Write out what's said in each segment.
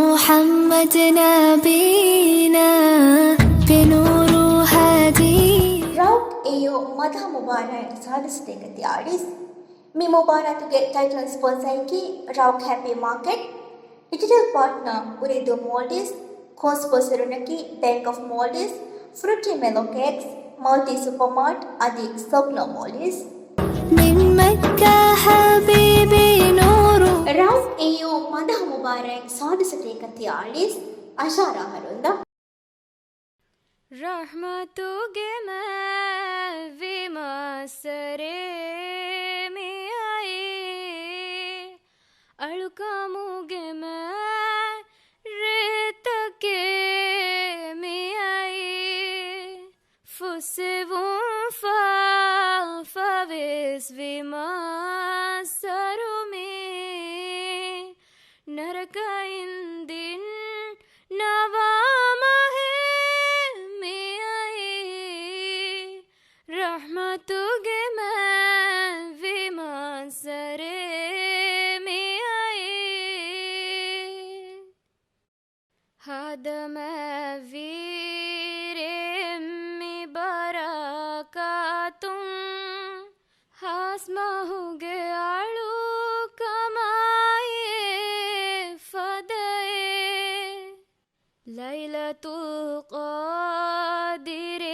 محمد نبينا بنور هادي Rauk AO Madha Mubarak ಸಾಧಿಸತೇಗತಿ ಆಡಿಸ್ ಮಿ ಮುಬಾರಕ್ಗೆ ಟೈಟಲ್ ಸ್ಪಾನ್ಸರ್ ಕಿ Rauk Happy Market digital partner ಉರಿದು ಮೋಲ್ಡಿಸ್ ಕೋಸ್ ಪೊಸರುನಕಿ ಬ್ಯಾಂಕ್ ಆಫ್ ಮೋಲ್ಡಿಸ್ ಫ್ರೂಟಿ ಮೆಲೋ ಕೇಕ್ಸ್ ಮಲ್ಟಿ ಸೂಪರ್ಮಾರ್ಟ್ ಆದಿ ಸೋಪ್ನೋ ಮೋಲ್ಡಿಸ್ من مكة حبيبي نور Rauk AO Madha Mubarak ಸಾಧಿಸತೇಗತಿ ಆಡಿಸ್ ಅಶಾರಾ ಹರುಂದ रहमतुगे मैं विमसरे में आई अड़कामुगे मैं रेत के में आई फुसवों फवेस विमसरो में नरका इंदिन नवा रहमतुगे मैं विमसरे में आई हद मैं वीरे में बरकतुम हासमा हुगे आलू कमाए फदे लैलतुल क़दर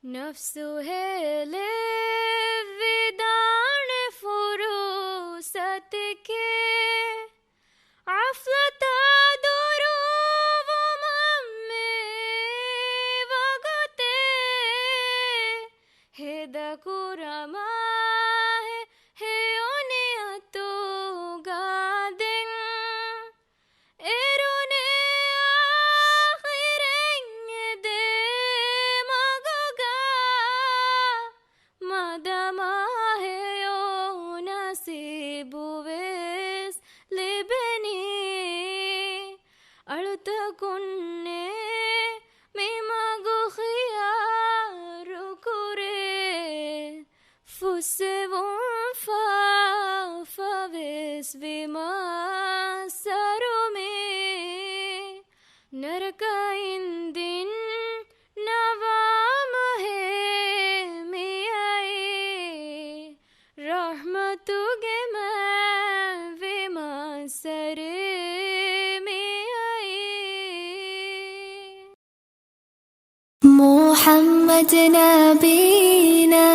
नफ्सु है ले विदान फुरुसत के अफलता दुरू वो मम्मे वगते हे दकुरमा हे ओने अतो गादिंग एरोने आखिरेंगे दे मगोगा मदमा है ओ नसीबुवेस लिबनी अळुत कुन्ने मिमगु खियारु कुरे फुसवों फवेस विमसरो में नरका इंदिन नवाम है में आई रहमतुगे मैं विमसरे में आई محمد نبينا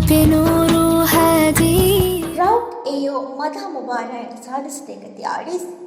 بنور هادي Rauk AO Madha Mubarak ಸಾಧಿಸತೇಗತಿ ಆಡಿಸ್